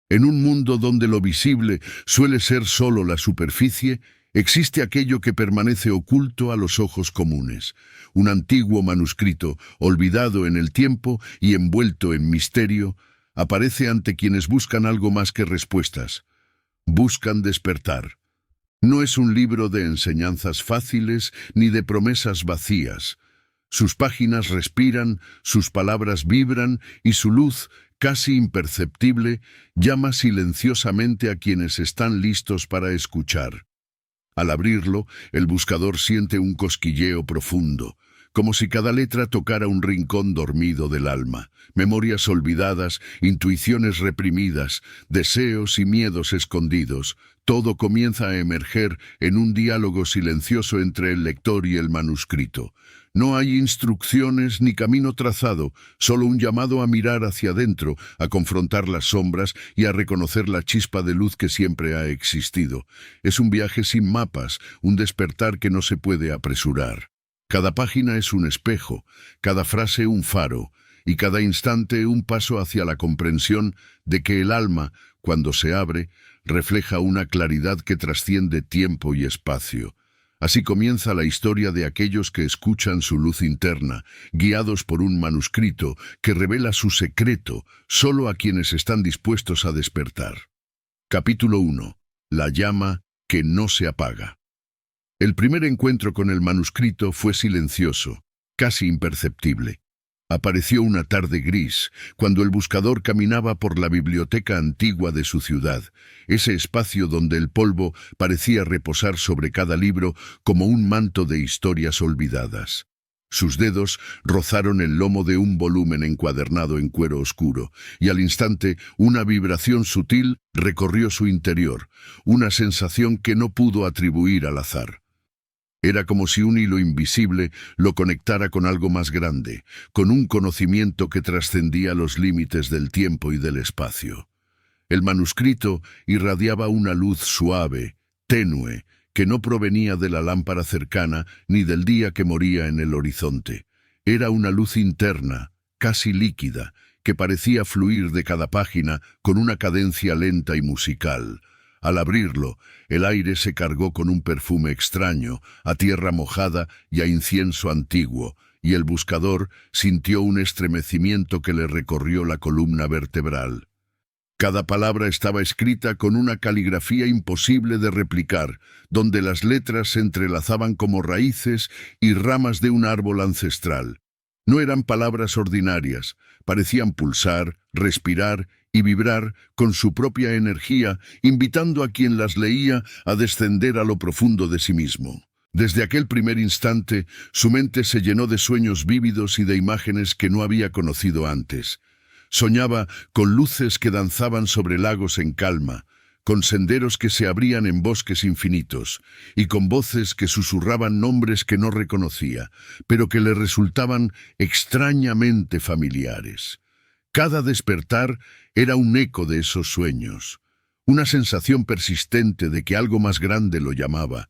En un mundo donde lo visible suele ser solo la superficie, existe aquello que permanece oculto a los ojos comunes. Un antiguo manuscrito, olvidado en el tiempo y envuelto en misterio, aparece ante quienes buscan algo más que respuestas. Buscan despertar. No es un libro de enseñanzas fáciles ni de promesas vacías. Sus páginas respiran, sus palabras vibran y su luz, casi imperceptible, llama silenciosamente a quienes están listos para escuchar. Al abrirlo, el buscador siente un cosquilleo profundo, como si cada letra tocara un rincón dormido del alma, memorias olvidadas, intuiciones reprimidas, deseos y miedos escondidos. Todo comienza a emerger en un diálogo silencioso entre el lector y el manuscrito. No hay instrucciones ni camino trazado, solo un llamado a mirar hacia adentro, a confrontar las sombras y a reconocer la chispa de luz que siempre ha existido. Es un viaje sin mapas, un despertar que no se puede apresurar. Cada página es un espejo, cada frase un faro, y cada instante un paso hacia la comprensión de que el alma, cuando se abre, refleja una claridad que trasciende tiempo y espacio. Así comienza la historia de aquellos que escuchan su luz interna, guiados por un manuscrito que revela su secreto solo a quienes están dispuestos a despertar. Capítulo 1. La llama que no se apaga. El primer encuentro con el manuscrito fue silencioso, casi imperceptible. Apareció una tarde gris, cuando el buscador caminaba por la biblioteca antigua de su ciudad, ese espacio donde el polvo parecía reposar sobre cada libro como un manto de historias olvidadas. Sus dedos rozaron el lomo de un volumen encuadernado en cuero oscuro, y al instante una vibración sutil recorrió su interior, una sensación que no pudo atribuir al azar. Era como si un hilo invisible lo conectara con algo más grande, con un conocimiento que trascendía los límites del tiempo y del espacio. El manuscrito irradiaba una luz suave, tenue, que no provenía de la lámpara cercana ni del día que moría en el horizonte. Era una luz interna, casi líquida, que parecía fluir de cada página con una cadencia lenta y musical. Al abrirlo, el aire se cargó con un perfume extraño, a tierra mojada y a incienso antiguo, y el buscador sintió un estremecimiento que le recorrió la columna vertebral. Cada palabra estaba escrita con una caligrafía imposible de replicar, donde las letras se entrelazaban como raíces y ramas de un árbol ancestral. No eran palabras ordinarias, parecían pulsar, respirar y vibrar con su propia energía, invitando a quien las leía a descender a lo profundo de sí mismo. Desde aquel primer instante, su mente se llenó de sueños vívidos y de imágenes que no había conocido antes. Soñaba con luces que danzaban sobre lagos en calma, con senderos que se abrían en bosques infinitos, y con voces que susurraban nombres que no reconocía, pero que le resultaban extrañamente familiares. Cada despertar era un eco de esos sueños, una sensación persistente de que algo más grande lo llamaba,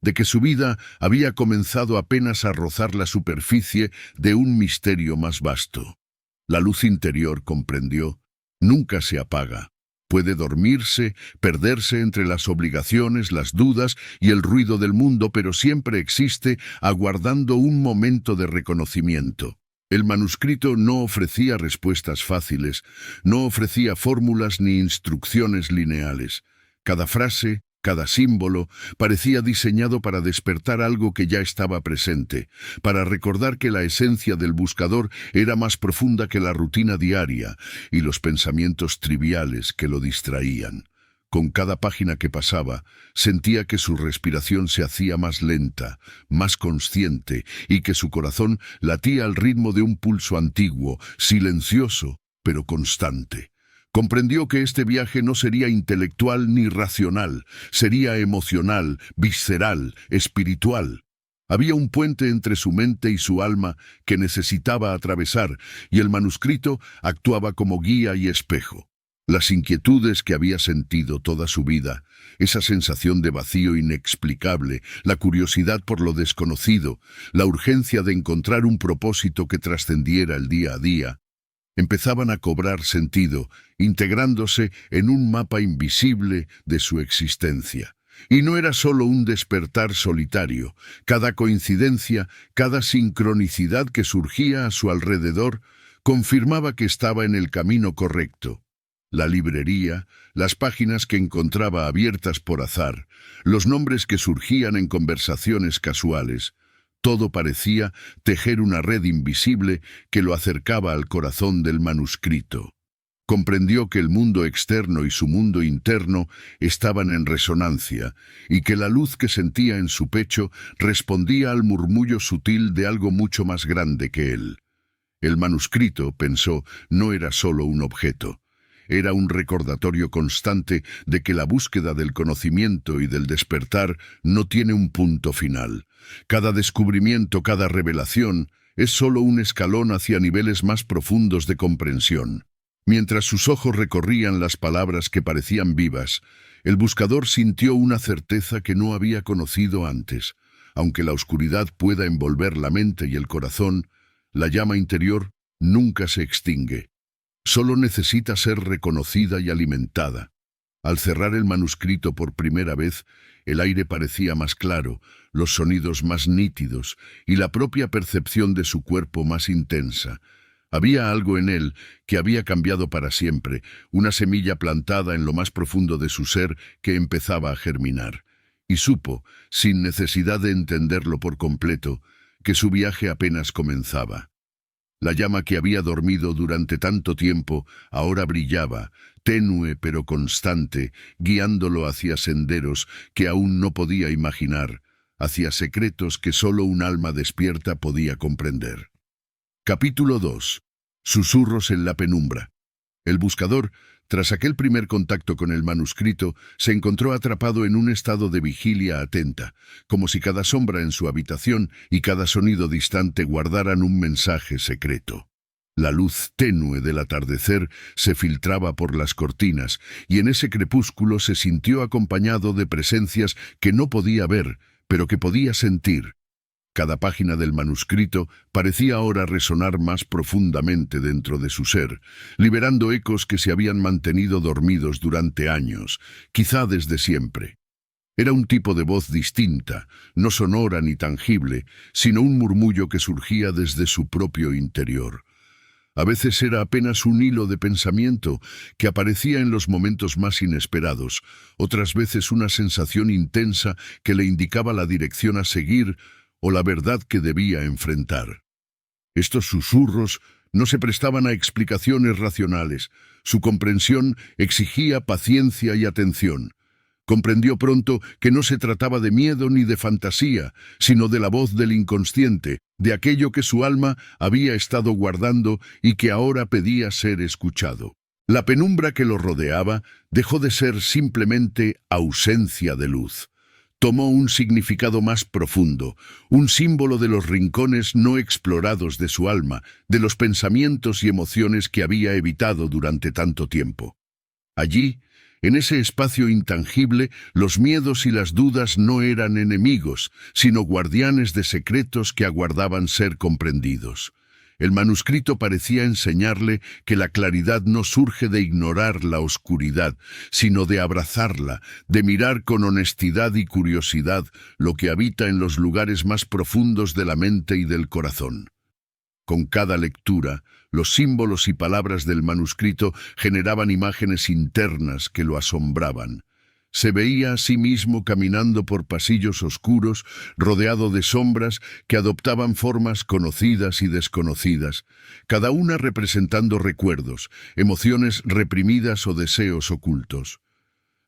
de que su vida había comenzado apenas a rozar la superficie de un misterio más vasto. La luz interior, comprendió, nunca se apaga. Puede dormirse, perderse entre las obligaciones, las dudas y el ruido del mundo, pero siempre existe, aguardando un momento de reconocimiento. El manuscrito no ofrecía respuestas fáciles, no ofrecía fórmulas ni instrucciones lineales. Cada frase, cada símbolo, parecía diseñado para despertar algo que ya estaba presente, para recordar que la esencia del buscador era más profunda que la rutina diaria y los pensamientos triviales que lo distraían. Con cada página que pasaba, sentía que su respiración se hacía más lenta, más consciente, y que su corazón latía al ritmo de un pulso antiguo, silencioso, pero constante. Comprendió que este viaje no sería intelectual ni racional, sería emocional, visceral, espiritual. Había un puente entre su mente y su alma que necesitaba atravesar, y el manuscrito actuaba como guía y espejo. Las inquietudes que había sentido toda su vida, esa sensación de vacío inexplicable, la curiosidad por lo desconocido, la urgencia de encontrar un propósito que trascendiera el día a día, empezaban a cobrar sentido, integrándose en un mapa invisible de su existencia. Y no era solo un despertar solitario. Cada coincidencia, cada sincronicidad que surgía a su alrededor, confirmaba que estaba en el camino correcto. La librería, las páginas que encontraba abiertas por azar, los nombres que surgían en conversaciones casuales, todo parecía tejer una red invisible que lo acercaba al corazón del manuscrito. Comprendió que el mundo externo y su mundo interno estaban en resonancia, y que la luz que sentía en su pecho respondía al murmullo sutil de algo mucho más grande que él. El manuscrito, pensó, no era solo un objeto. Era un recordatorio constante de que la búsqueda del conocimiento y del despertar no tiene un punto final. Cada descubrimiento, cada revelación, es solo un escalón hacia niveles más profundos de comprensión. Mientras sus ojos recorrían las palabras que parecían vivas, el buscador sintió una certeza que no había conocido antes. Aunque la oscuridad pueda envolver la mente y el corazón, la llama interior nunca se extingue. Solo necesita ser reconocida y alimentada. Al cerrar el manuscrito por primera vez, el aire parecía más claro, los sonidos más nítidos y la propia percepción de su cuerpo más intensa. Había algo en él que había cambiado para siempre, una semilla plantada en lo más profundo de su ser que empezaba a germinar. Y supo, sin necesidad de entenderlo por completo, que su viaje apenas comenzaba. La llama que había dormido durante tanto tiempo ahora brillaba, tenue pero constante, guiándolo hacia senderos que aún no podía imaginar, hacia secretos que solo un alma despierta podía comprender. Capítulo 2. Susurros en la penumbra. El buscador, tras aquel primer contacto con el manuscrito, se encontró atrapado en un estado de vigilia atenta, como si cada sombra en su habitación y cada sonido distante guardaran un mensaje secreto. La luz tenue del atardecer se filtraba por las cortinas, y en ese crepúsculo se sintió acompañado de presencias que no podía ver, pero que podía sentir. Cada página del manuscrito parecía ahora resonar más profundamente dentro de su ser, liberando ecos que se habían mantenido dormidos durante años, quizá desde siempre. Era un tipo de voz distinta, no sonora ni tangible, sino un murmullo que surgía desde su propio interior. A veces era apenas un hilo de pensamiento que aparecía en los momentos más inesperados, otras veces una sensación intensa que le indicaba la dirección a seguir o la verdad que debía enfrentar. Estos susurros no se prestaban a explicaciones racionales. Su comprensión exigía paciencia y atención. Comprendió pronto que no se trataba de miedo ni de fantasía, sino de la voz del inconsciente, de aquello que su alma había estado guardando y que ahora pedía ser escuchado. La penumbra que lo rodeaba dejó de ser simplemente ausencia de luz. Tomó un significado más profundo, un símbolo de los rincones no explorados de su alma, de los pensamientos y emociones que había evitado durante tanto tiempo. Allí, en ese espacio intangible, los miedos y las dudas no eran enemigos, sino guardianes de secretos que aguardaban ser comprendidos. El manuscrito parecía enseñarle que la claridad no surge de ignorar la oscuridad, sino de abrazarla, de mirar con honestidad y curiosidad lo que habita en los lugares más profundos de la mente y del corazón. Con cada lectura, los símbolos y palabras del manuscrito generaban imágenes internas que lo asombraban. Se veía a sí mismo caminando por pasillos oscuros, rodeado de sombras que adoptaban formas conocidas y desconocidas, cada una representando recuerdos, emociones reprimidas o deseos ocultos.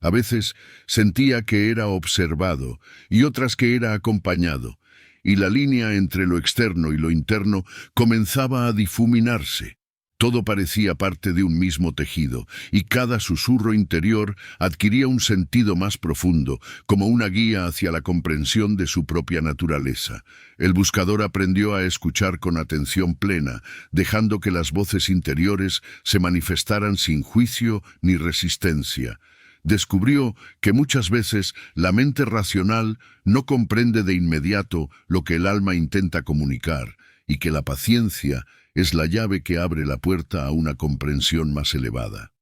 A veces sentía que era observado y otras que era acompañado, y la línea entre lo externo y lo interno comenzaba a difuminarse. Todo parecía parte de un mismo tejido, y cada susurro interior adquiría un sentido más profundo, como una guía hacia la comprensión de su propia naturaleza. El buscador aprendió a escuchar con atención plena, dejando que las voces interiores se manifestaran sin juicio ni resistencia. Descubrió que muchas veces la mente racional no comprende de inmediato lo que el alma intenta comunicar, y que la paciencia, es la llave que abre la puerta a una comprensión más elevada.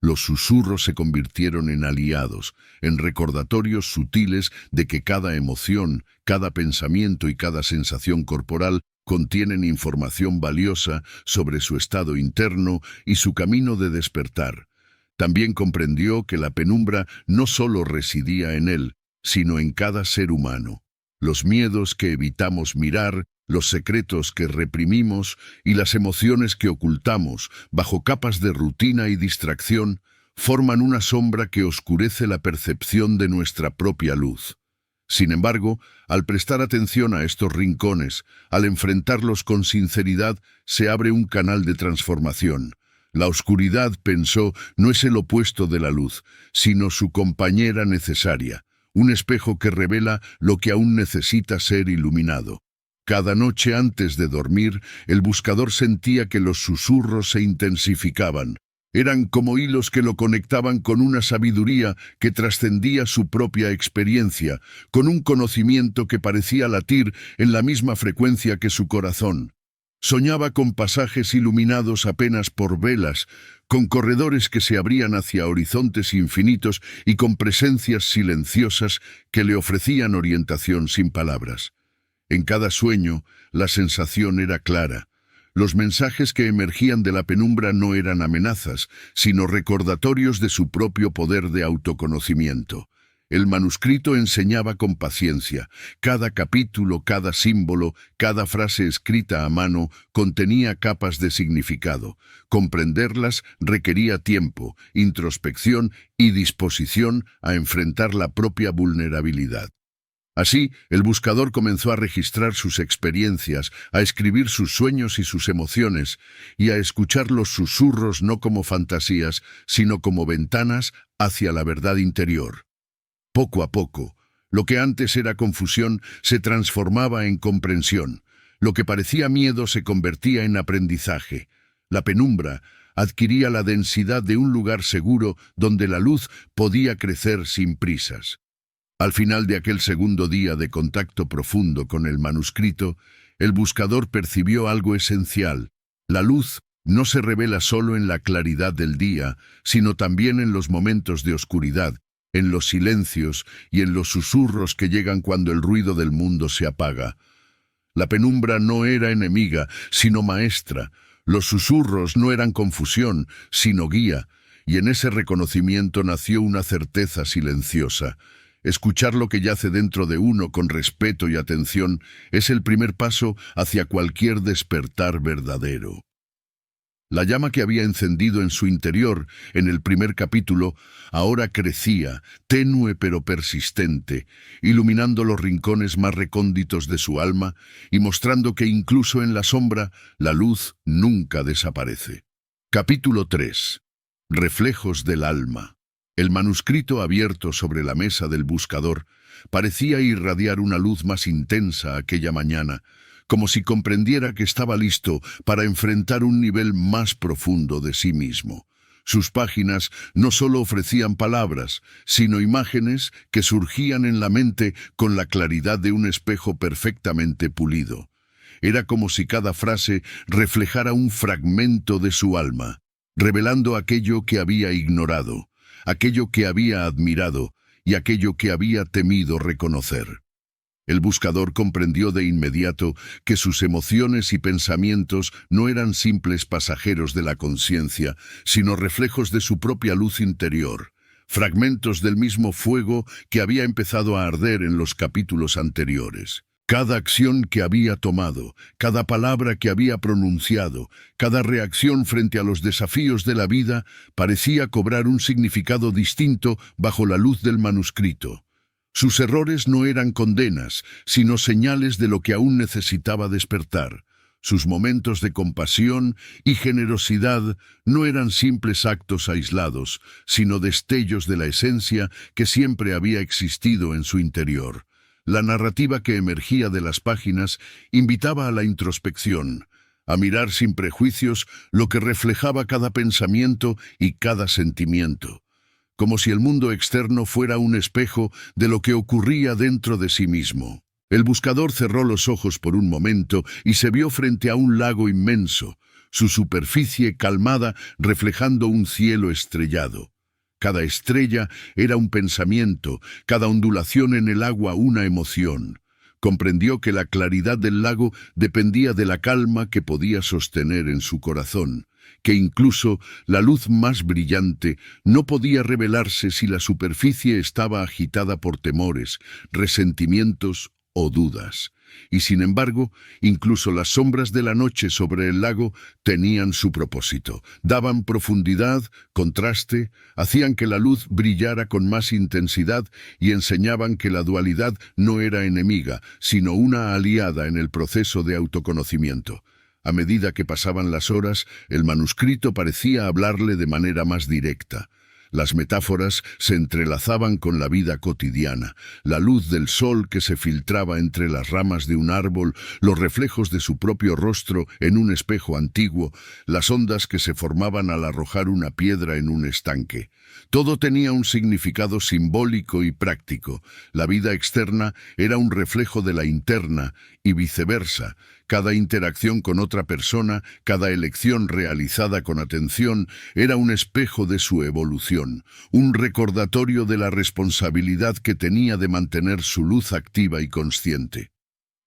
Los susurros se convirtieron en aliados, en recordatorios sutiles de que cada emoción, cada pensamiento y cada sensación corporal contienen información valiosa sobre su estado interno y su camino de despertar. También comprendió que la penumbra no solo residía en él, sino en cada ser humano. Los miedos que evitamos mirar, los secretos que reprimimos y las emociones que ocultamos bajo capas de rutina y distracción forman una sombra que oscurece la percepción de nuestra propia luz. Sin embargo, al prestar atención a estos rincones, al enfrentarlos con sinceridad, se abre un canal de transformación. La oscuridad, pensó, no es el opuesto de la luz, sino su compañera necesaria, un espejo que revela lo que aún necesita ser iluminado. Cada noche antes de dormir, el buscador sentía que los susurros se intensificaban. Eran como hilos que lo conectaban con una sabiduría que trascendía su propia experiencia, con un conocimiento que parecía latir en la misma frecuencia que su corazón. Soñaba con pasajes iluminados apenas por velas, con corredores que se abrían hacia horizontes infinitos y con presencias silenciosas que le ofrecían orientación sin palabras. En cada sueño, la sensación era clara. Los mensajes que emergían de la penumbra no eran amenazas, sino recordatorios de su propio poder de autoconocimiento. El manuscrito enseñaba con paciencia. Cada capítulo, cada símbolo, cada frase escrita a mano contenía capas de significado. Comprenderlas requería tiempo, introspección y disposición a enfrentar la propia vulnerabilidad. Así, el buscador comenzó a registrar sus experiencias, a escribir sus sueños y sus emociones, y a escuchar los susurros no como fantasías, sino como ventanas hacia la verdad interior. Poco a poco, lo que antes era confusión se transformaba en comprensión. Lo que parecía miedo se convertía en aprendizaje. La penumbra adquiría la densidad de un lugar seguro donde la luz podía crecer sin prisas. Al final de aquel segundo día de contacto profundo con el manuscrito, el buscador percibió algo esencial. La luz no se revela solo en la claridad del día, sino también en los momentos de oscuridad, en los silencios y en los susurros que llegan cuando el ruido del mundo se apaga. La penumbra no era enemiga, sino maestra. Los susurros no eran confusión, sino guía, y en ese reconocimiento nació una certeza silenciosa. Escuchar lo que yace dentro de uno con respeto y atención es el primer paso hacia cualquier despertar verdadero. La llama que había encendido en su interior en el primer capítulo ahora crecía, tenue pero persistente, iluminando los rincones más recónditos de su alma y mostrando que incluso en la sombra la luz nunca desaparece. Capítulo 3. Reflejos del alma. El manuscrito abierto sobre la mesa del buscador parecía irradiar una luz más intensa aquella mañana, como si comprendiera que estaba listo para enfrentar un nivel más profundo de sí mismo. Sus páginas no solo ofrecían palabras, sino imágenes que surgían en la mente con la claridad de un espejo perfectamente pulido. Era como si cada frase reflejara un fragmento de su alma, revelando aquello que había ignorado, aquello que había admirado y aquello que había temido reconocer. El buscador comprendió de inmediato que sus emociones y pensamientos no eran simples pasajeros de la conciencia, sino reflejos de su propia luz interior, fragmentos del mismo fuego que había empezado a arder en los capítulos anteriores. Cada acción que había tomado, cada palabra que había pronunciado, cada reacción frente a los desafíos de la vida parecía cobrar un significado distinto bajo la luz del manuscrito. Sus errores no eran condenas, sino señales de lo que aún necesitaba despertar. Sus momentos de compasión y generosidad no eran simples actos aislados, sino destellos de la esencia que siempre había existido en su interior. La narrativa que emergía de las páginas invitaba a la introspección, a mirar sin prejuicios lo que reflejaba cada pensamiento y cada sentimiento, como si el mundo externo fuera un espejo de lo que ocurría dentro de sí mismo. El buscador cerró los ojos por un momento y se vio frente a un lago inmenso, su superficie calmada reflejando un cielo estrellado. Cada estrella era un pensamiento, cada ondulación en el agua una emoción. Comprendió que la claridad del lago dependía de la calma que podía sostener en su corazón, que incluso la luz más brillante no podía revelarse si la superficie estaba agitada por temores, resentimientos o dudas. Y sin embargo, incluso las sombras de la noche sobre el lago tenían su propósito. Daban profundidad, contraste, hacían que la luz brillara con más intensidad y enseñaban que la dualidad no era enemiga, sino una aliada en el proceso de autoconocimiento. A medida que pasaban las horas, el manuscrito parecía hablarle de manera más directa. Las metáforas se entrelazaban con la vida cotidiana, la luz del sol que se filtraba entre las ramas de un árbol, los reflejos de su propio rostro en un espejo antiguo, las ondas que se formaban al arrojar una piedra en un estanque. Todo tenía un significado simbólico y práctico. La vida externa era un reflejo de la interna y viceversa. Cada interacción con otra persona, cada elección realizada con atención, era un espejo de su evolución, un recordatorio de la responsabilidad que tenía de mantener su luz activa y consciente.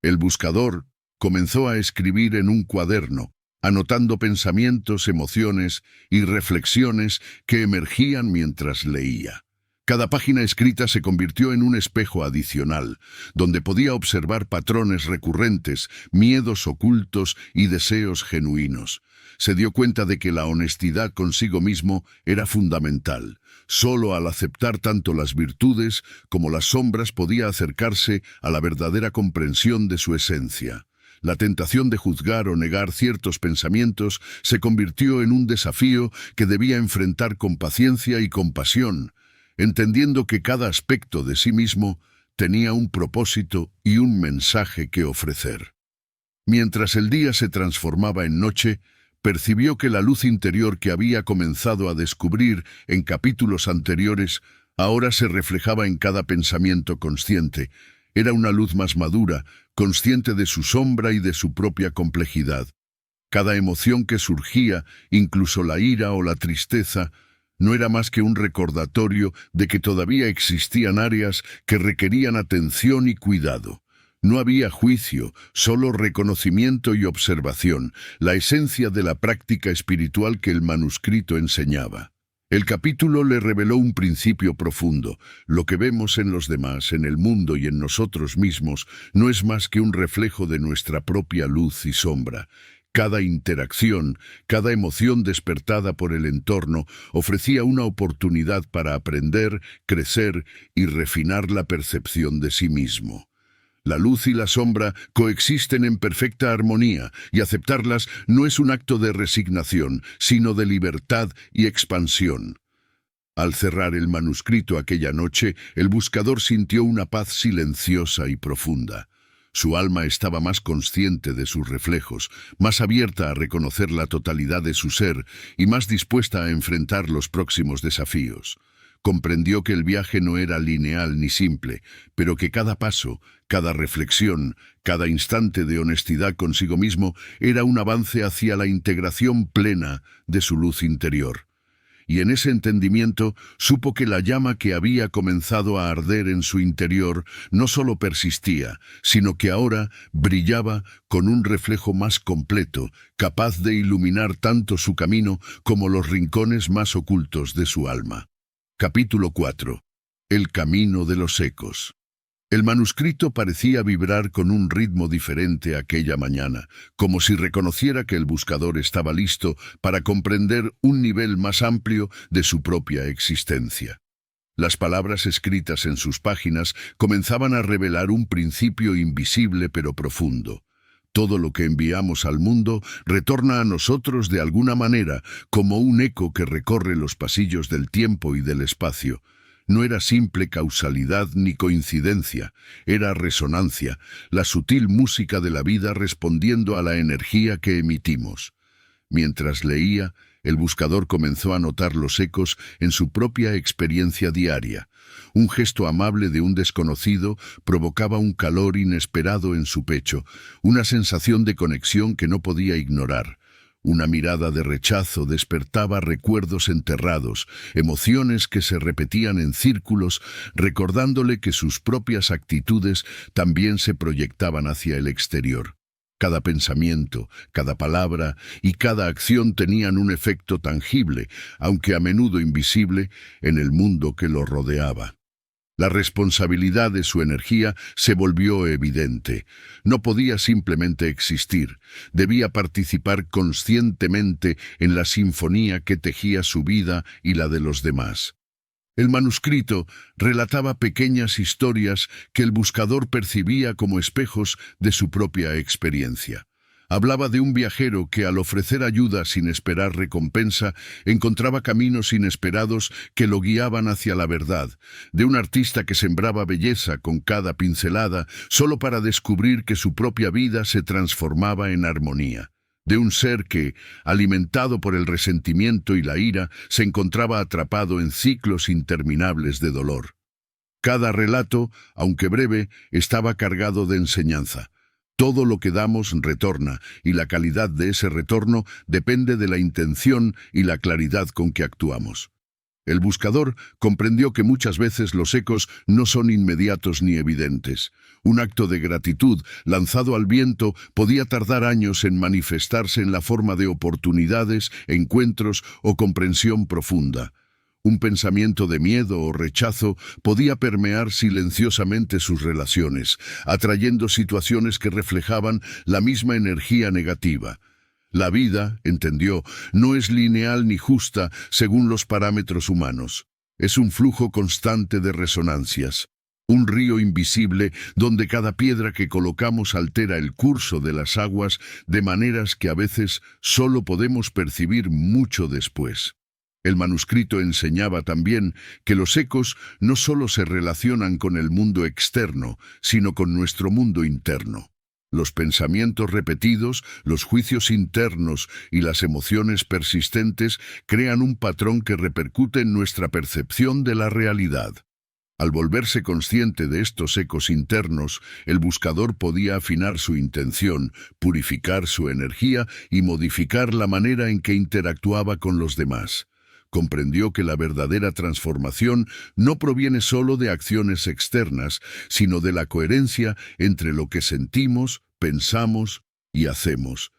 El buscador comenzó a escribir en un cuaderno, anotando pensamientos, emociones y reflexiones que emergían mientras leía. Cada página escrita se convirtió en un espejo adicional, donde podía observar patrones recurrentes, miedos ocultos y deseos genuinos. Se dio cuenta de que la honestidad consigo mismo era fundamental. Solo al aceptar tanto las virtudes como las sombras podía acercarse a la verdadera comprensión de su esencia. La tentación de juzgar o negar ciertos pensamientos se convirtió en un desafío que debía enfrentar con paciencia y compasión, entendiendo que cada aspecto de sí mismo tenía un propósito y un mensaje que ofrecer. Mientras el día se transformaba en noche, percibió que la luz interior que había comenzado a descubrir en capítulos anteriores ahora se reflejaba en cada pensamiento consciente. Era una luz más madura, consciente de su sombra y de su propia complejidad. Cada emoción que surgía, incluso la ira o la tristeza, no era más que un recordatorio de que todavía existían áreas que requerían atención y cuidado. No había juicio, solo reconocimiento y observación, la esencia de la práctica espiritual que el manuscrito enseñaba. El capítulo le reveló un principio profundo. Lo que vemos en los demás, en el mundo y en nosotros mismos, no es más que un reflejo de nuestra propia luz y sombra. Cada interacción, cada emoción despertada por el entorno ofrecía una oportunidad para aprender, crecer y refinar la percepción de sí mismo. La luz y la sombra coexisten en perfecta armonía, y aceptarlas no es un acto de resignación, sino de libertad y expansión. Al cerrar el manuscrito aquella noche, el buscador sintió una paz silenciosa y profunda. Su alma estaba más consciente de sus reflejos, más abierta a reconocer la totalidad de su ser y más dispuesta a enfrentar los próximos desafíos. Comprendió que el viaje no era lineal ni simple, pero que cada paso, cada reflexión, cada instante de honestidad consigo mismo era un avance hacia la integración plena de su luz interior. Y en ese entendimiento supo que la llama que había comenzado a arder en su interior no solo persistía, sino que ahora brillaba con un reflejo más completo, capaz de iluminar tanto su camino como los rincones más ocultos de su alma. Capítulo 4. El camino de los ecos. El manuscrito parecía vibrar con un ritmo diferente aquella mañana, como si reconociera que el buscador estaba listo para comprender un nivel más amplio de su propia existencia. Las palabras escritas en sus páginas comenzaban a revelar un principio invisible pero profundo. Todo lo que enviamos al mundo retorna a nosotros de alguna manera, como un eco que recorre los pasillos del tiempo y del espacio. No era simple causalidad ni coincidencia, era resonancia, la sutil música de la vida respondiendo a la energía que emitimos. Mientras leía, el buscador comenzó a notar los ecos en su propia experiencia diaria. Un gesto amable de un desconocido provocaba un calor inesperado en su pecho, una sensación de conexión que no podía ignorar. Una mirada de rechazo despertaba recuerdos enterrados, emociones que se repetían en círculos, recordándole que sus propias actitudes también se proyectaban hacia el exterior. Cada pensamiento, cada palabra y cada acción tenían un efecto tangible, aunque a menudo invisible, en el mundo que lo rodeaba. La responsabilidad de su energía se volvió evidente. No podía simplemente existir, debía participar conscientemente en la sinfonía que tejía su vida y la de los demás. El manuscrito relataba pequeñas historias que el buscador percibía como espejos de su propia experiencia. Hablaba de un viajero que al ofrecer ayuda sin esperar recompensa, encontraba caminos inesperados que lo guiaban hacia la verdad, de un artista que sembraba belleza con cada pincelada solo para descubrir que su propia vida se transformaba en armonía, de un ser que, alimentado por el resentimiento y la ira, se encontraba atrapado en ciclos interminables de dolor. Cada relato, aunque breve, estaba cargado de enseñanza. Todo lo que damos retorna, y la calidad de ese retorno depende de la intención y la claridad con que actuamos. El buscador comprendió que muchas veces los ecos no son inmediatos ni evidentes. Un acto de gratitud lanzado al viento podía tardar años en manifestarse en la forma de oportunidades, encuentros o comprensión profunda. Un pensamiento de miedo o rechazo podía permear silenciosamente sus relaciones, atrayendo situaciones que reflejaban la misma energía negativa. La vida, entendió, no es lineal ni justa según los parámetros humanos. Es un flujo constante de resonancias. Un río invisible donde cada piedra que colocamos altera el curso de las aguas de maneras que a veces solo podemos percibir mucho después. El manuscrito enseñaba también que los ecos no solo se relacionan con el mundo externo, sino con nuestro mundo interno. Los pensamientos repetidos, los juicios internos y las emociones persistentes crean un patrón que repercute en nuestra percepción de la realidad. Al volverse consciente de estos ecos internos, el buscador podía afinar su intención, purificar su energía y modificar la manera en que interactuaba con los demás. Comprendió que la verdadera transformación no proviene solo de acciones externas, sino de la coherencia entre lo que sentimos, pensamos y hacemos.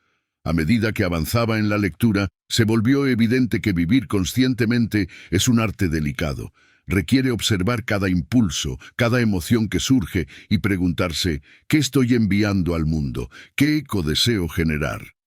A medida que avanzaba en la lectura, se volvió evidente que vivir conscientemente es un arte delicado. Requiere observar cada impulso, cada emoción que surge y preguntarse, ¿qué estoy enviando al mundo? ¿Qué eco deseo generar?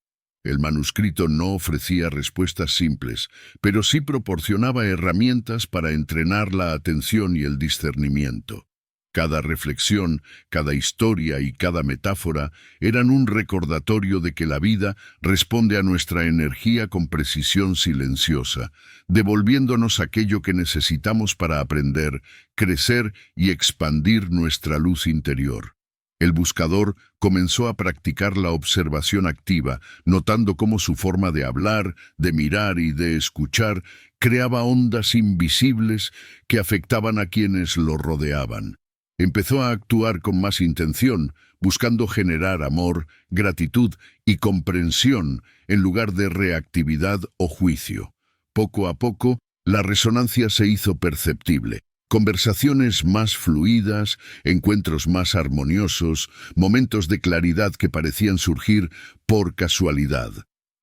El manuscrito no ofrecía respuestas simples, pero sí proporcionaba herramientas para entrenar la atención y el discernimiento. Cada reflexión, cada historia y cada metáfora eran un recordatorio de que la vida responde a nuestra energía con precisión silenciosa, devolviéndonos aquello que necesitamos para aprender, crecer y expandir nuestra luz interior. El buscador comenzó a practicar la observación activa, notando cómo su forma de hablar, de mirar y de escuchar creaba ondas invisibles que afectaban a quienes lo rodeaban. Empezó a actuar con más intención, buscando generar amor, gratitud y comprensión en lugar de reactividad o juicio. Poco a poco, la resonancia se hizo perceptible. Conversaciones más fluidas, encuentros más armoniosos, momentos de claridad que parecían surgir por casualidad.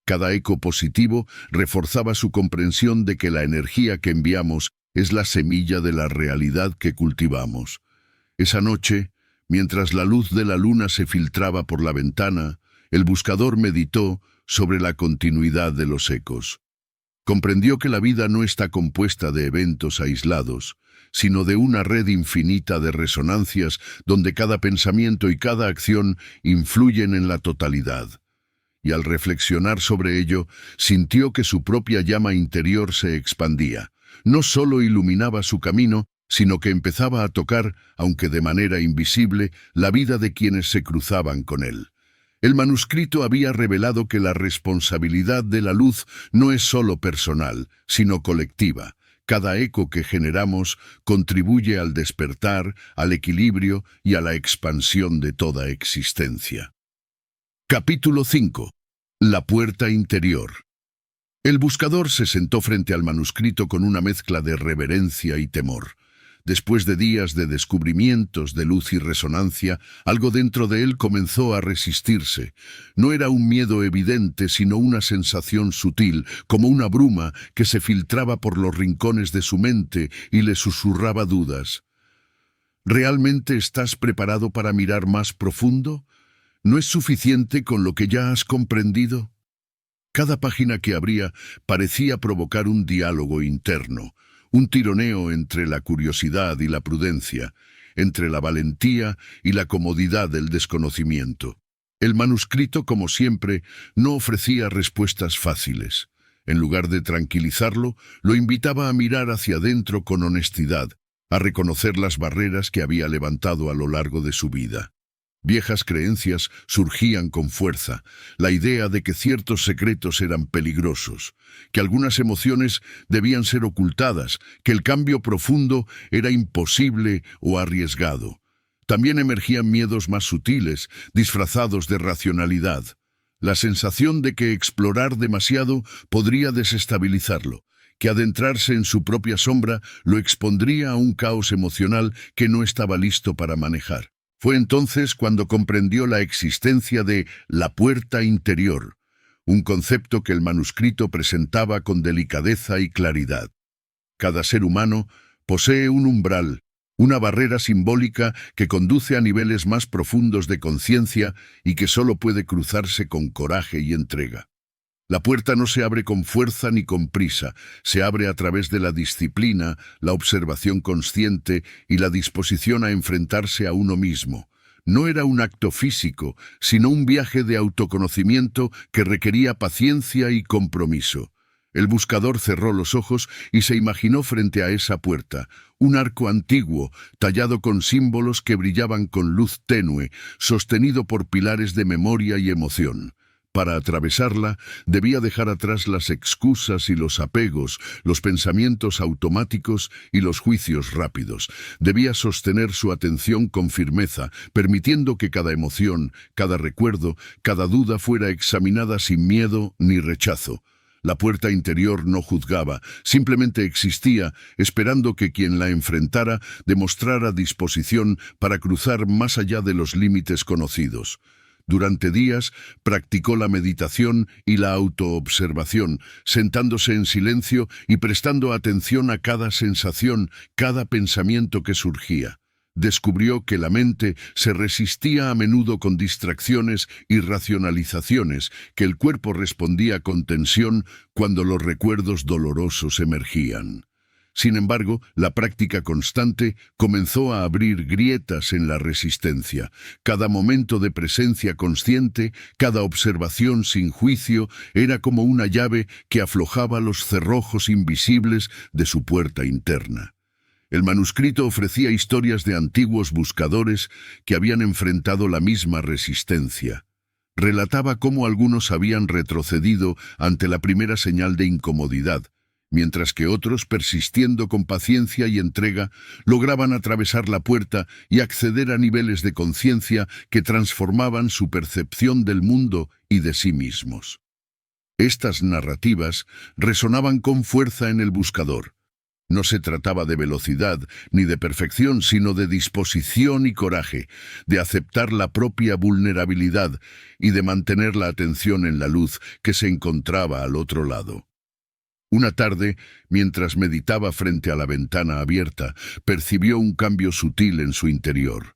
Cada eco positivo reforzaba su comprensión de que la energía que enviamos es la semilla de la realidad que cultivamos. Esa noche, mientras la luz de la luna se filtraba por la ventana, el buscador meditó sobre la continuidad de los ecos. Comprendió que la vida no está compuesta de eventos aislados, sino de una red infinita de resonancias donde cada pensamiento y cada acción influyen en la totalidad. Y al reflexionar sobre ello, sintió que su propia llama interior se expandía. No solo iluminaba su camino, sino que empezaba a tocar, aunque de manera invisible, la vida de quienes se cruzaban con él. El manuscrito había revelado que la responsabilidad de la luz no es solo personal, sino colectiva. Cada eco que generamos contribuye al despertar, al equilibrio y a la expansión de toda existencia. Capítulo 5. La puerta interior. El buscador se sentó frente al manuscrito con una mezcla de reverencia y temor. Después de días de descubrimientos de luz y resonancia, algo dentro de él comenzó a resistirse. No era un miedo evidente, sino una sensación sutil, como una bruma que se filtraba por los rincones de su mente y le susurraba dudas. ¿Realmente estás preparado para mirar más profundo? ¿No es suficiente con lo que ya has comprendido? Cada página que abría parecía provocar un diálogo interno, un tironeo entre la curiosidad y la prudencia, entre la valentía y la comodidad del desconocimiento. El manuscrito, como siempre, no ofrecía respuestas fáciles. En lugar de tranquilizarlo, lo invitaba a mirar hacia adentro con honestidad, a reconocer las barreras que había levantado a lo largo de su vida. Viejas creencias surgían con fuerza, la idea de que ciertos secretos eran peligrosos, que algunas emociones debían ser ocultadas, que el cambio profundo era imposible o arriesgado. También emergían miedos más sutiles, disfrazados de racionalidad. La sensación de que explorar demasiado podría desestabilizarlo, que adentrarse en su propia sombra lo expondría a un caos emocional que no estaba listo para manejar. Fue entonces cuando comprendió la existencia de la puerta interior, un concepto que el manuscrito presentaba con delicadeza y claridad. Cada ser humano posee un umbral, una barrera simbólica que conduce a niveles más profundos de conciencia y que solo puede cruzarse con coraje y entrega. La puerta no se abre con fuerza ni con prisa, se abre a través de la disciplina, la observación consciente y la disposición a enfrentarse a uno mismo. No era un acto físico, sino un viaje de autoconocimiento que requería paciencia y compromiso. El buscador cerró los ojos y se imaginó frente a esa puerta, un arco antiguo, tallado con símbolos que brillaban con luz tenue, sostenido por pilares de memoria y emoción. Para atravesarla, debía dejar atrás las excusas y los apegos, los pensamientos automáticos y los juicios rápidos. Debía sostener su atención con firmeza, permitiendo que cada emoción, cada recuerdo, cada duda fuera examinada sin miedo ni rechazo. La puerta interior no juzgaba, simplemente existía, esperando que quien la enfrentara demostrara disposición para cruzar más allá de los límites conocidos. Durante días practicó la meditación y la autoobservación, sentándose en silencio y prestando atención a cada sensación, cada pensamiento que surgía. Descubrió que la mente se resistía a menudo con distracciones y racionalizaciones, que el cuerpo respondía con tensión cuando los recuerdos dolorosos emergían. Sin embargo, la práctica constante comenzó a abrir grietas en la resistencia. Cada momento de presencia consciente, cada observación sin juicio, era como una llave que aflojaba los cerrojos invisibles de su puerta interna. El manuscrito ofrecía historias de antiguos buscadores que habían enfrentado la misma resistencia. Relataba cómo algunos habían retrocedido ante la primera señal de incomodidad, mientras que otros, persistiendo con paciencia y entrega, lograban atravesar la puerta y acceder a niveles de conciencia que transformaban su percepción del mundo y de sí mismos. Estas narrativas resonaban con fuerza en el buscador. No se trataba de velocidad ni de perfección, sino de disposición y coraje, de aceptar la propia vulnerabilidad y de mantener la atención en la luz que se encontraba al otro lado. Una tarde, mientras meditaba frente a la ventana abierta, percibió un cambio sutil en su interior.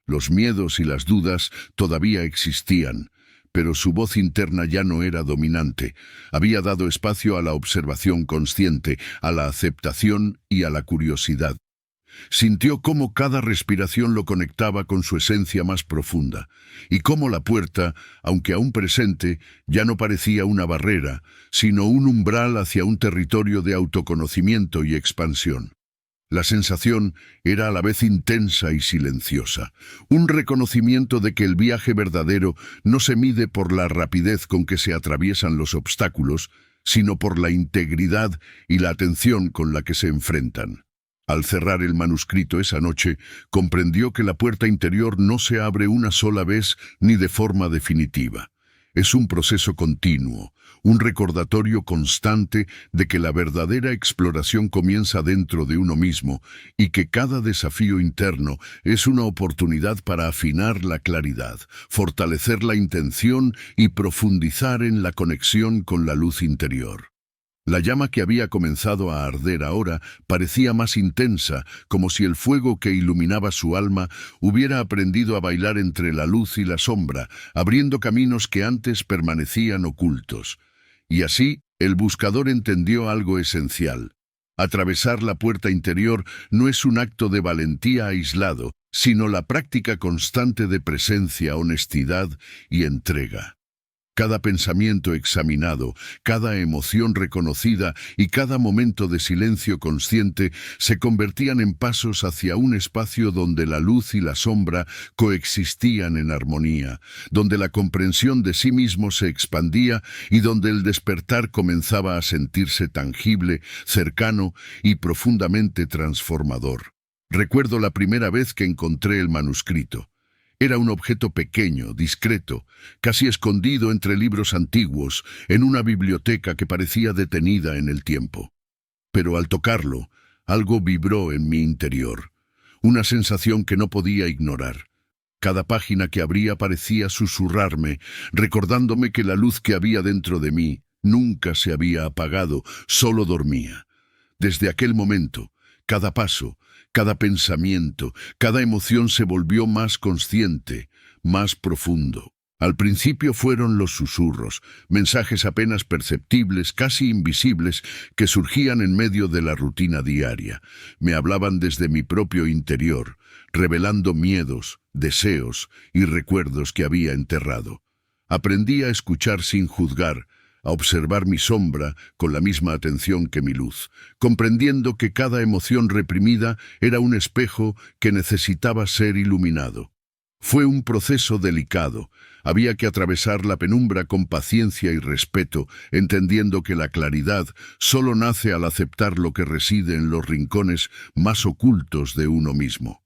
Los miedos y las dudas todavía existían, pero su voz interna ya no era dominante. Había dado espacio a la observación consciente, a la aceptación y a la curiosidad. Sintió cómo cada respiración lo conectaba con su esencia más profunda, y cómo la puerta, aunque aún presente, ya no parecía una barrera, sino un umbral hacia un territorio de autoconocimiento y expansión. La sensación era a la vez intensa y silenciosa, un reconocimiento de que el viaje verdadero no se mide por la rapidez con que se atraviesan los obstáculos, sino por la integridad y la atención con la que se enfrentan. Al cerrar el manuscrito esa noche, comprendió que la puerta interior no se abre una sola vez ni de forma definitiva. Es un proceso continuo, un recordatorio constante de que la verdadera exploración comienza dentro de uno mismo y que cada desafío interno es una oportunidad para afinar la claridad, fortalecer la intención y profundizar en la conexión con la luz interior. La llama que había comenzado a arder ahora parecía más intensa, como si el fuego que iluminaba su alma hubiera aprendido a bailar entre la luz y la sombra, abriendo caminos que antes permanecían ocultos. Y así, el buscador entendió algo esencial. Atravesar la puerta interior no es un acto de valentía aislado, sino la práctica constante de presencia, honestidad y entrega. Cada pensamiento examinado, cada emoción reconocida y cada momento de silencio consciente se convertían en pasos hacia un espacio donde la luz y la sombra coexistían en armonía, donde la comprensión de sí mismo se expandía y donde el despertar comenzaba a sentirse tangible, cercano y profundamente transformador. Recuerdo la primera vez que encontré el manuscrito. Era un objeto pequeño, discreto, casi escondido entre libros antiguos, en una biblioteca que parecía detenida en el tiempo. Pero al tocarlo, algo vibró en mi interior, una sensación que no podía ignorar. Cada página que abría parecía susurrarme, recordándome que la luz que había dentro de mí nunca se había apagado, solo dormía. Desde aquel momento, cada paso, cada pensamiento, cada emoción se volvió más consciente, más profundo. Al principio fueron los susurros, mensajes apenas perceptibles, casi invisibles, que surgían en medio de la rutina diaria. Me hablaban desde mi propio interior, revelando miedos, deseos y recuerdos que había enterrado. Aprendí a escuchar sin juzgar, a observar mi sombra con la misma atención que mi luz, comprendiendo que cada emoción reprimida era un espejo que necesitaba ser iluminado. Fue un proceso delicado. Había que atravesar la penumbra con paciencia y respeto, entendiendo que la claridad solo nace al aceptar lo que reside en los rincones más ocultos de uno mismo.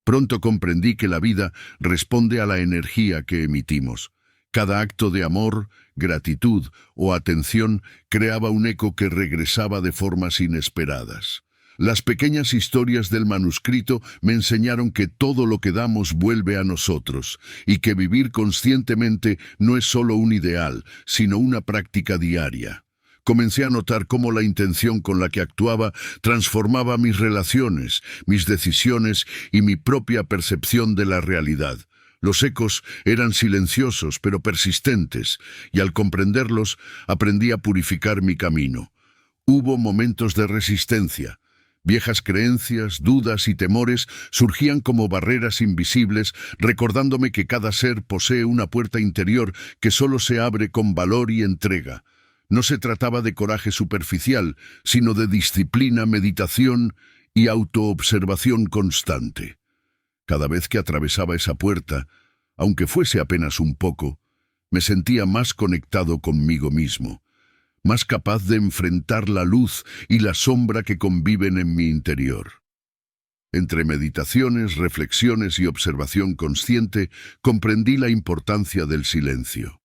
Pronto comprendí que la vida responde a la energía que emitimos. Cada acto de amor, gratitud o atención creaba un eco que regresaba de formas inesperadas. Las pequeñas historias del manuscrito me enseñaron que todo lo que damos vuelve a nosotros y que vivir conscientemente no es solo un ideal, sino una práctica diaria. Comencé a notar cómo la intención con la que actuaba transformaba mis relaciones, mis decisiones y mi propia percepción de la realidad. Los ecos eran silenciosos pero persistentes, y al comprenderlos aprendí a purificar mi camino. Hubo momentos de resistencia. Viejas creencias, dudas y temores surgían como barreras invisibles, recordándome que cada ser posee una puerta interior que solo se abre con valor y entrega. No se trataba de coraje superficial, sino de disciplina, meditación y autoobservación constante. Cada vez que atravesaba esa puerta, aunque fuese apenas un poco, me sentía más conectado conmigo mismo, más capaz de enfrentar la luz y la sombra que conviven en mi interior. Entre meditaciones, reflexiones y observación consciente, comprendí la importancia del silencio.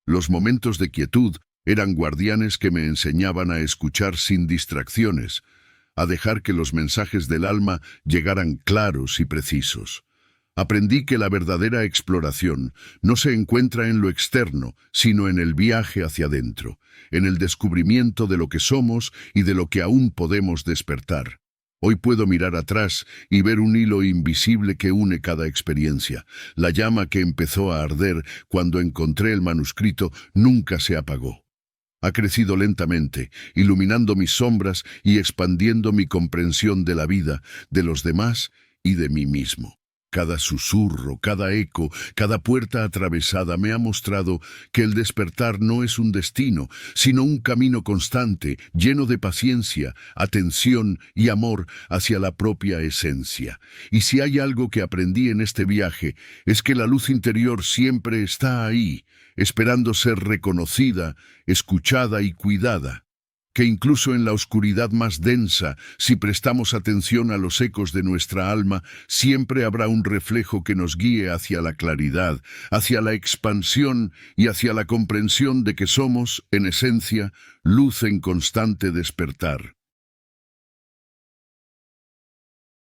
Los momentos de quietud eran guardianes que me enseñaban a escuchar sin distracciones, a dejar que los mensajes del alma llegaran claros y precisos. Aprendí que la verdadera exploración no se encuentra en lo externo, sino en el viaje hacia adentro, en el descubrimiento de lo que somos y de lo que aún podemos despertar. Hoy puedo mirar atrás y ver un hilo invisible que une cada experiencia. La llama que empezó a arder cuando encontré el manuscrito nunca se apagó. Ha crecido lentamente, iluminando mis sombras y expandiendo mi comprensión de la vida, de los demás y de mí mismo. Cada susurro, cada eco, cada puerta atravesada me ha mostrado que el despertar no es un destino, sino un camino constante, lleno de paciencia, atención y amor hacia la propia esencia. Y si hay algo que aprendí en este viaje, es que la luz interior siempre está ahí, esperando ser reconocida, escuchada y cuidada. Que incluso en la oscuridad más densa, si prestamos atención a los ecos de nuestra alma, siempre habrá un reflejo que nos guíe hacia la claridad, hacia la expansión y hacia la comprensión de que somos, en esencia, luz en constante despertar.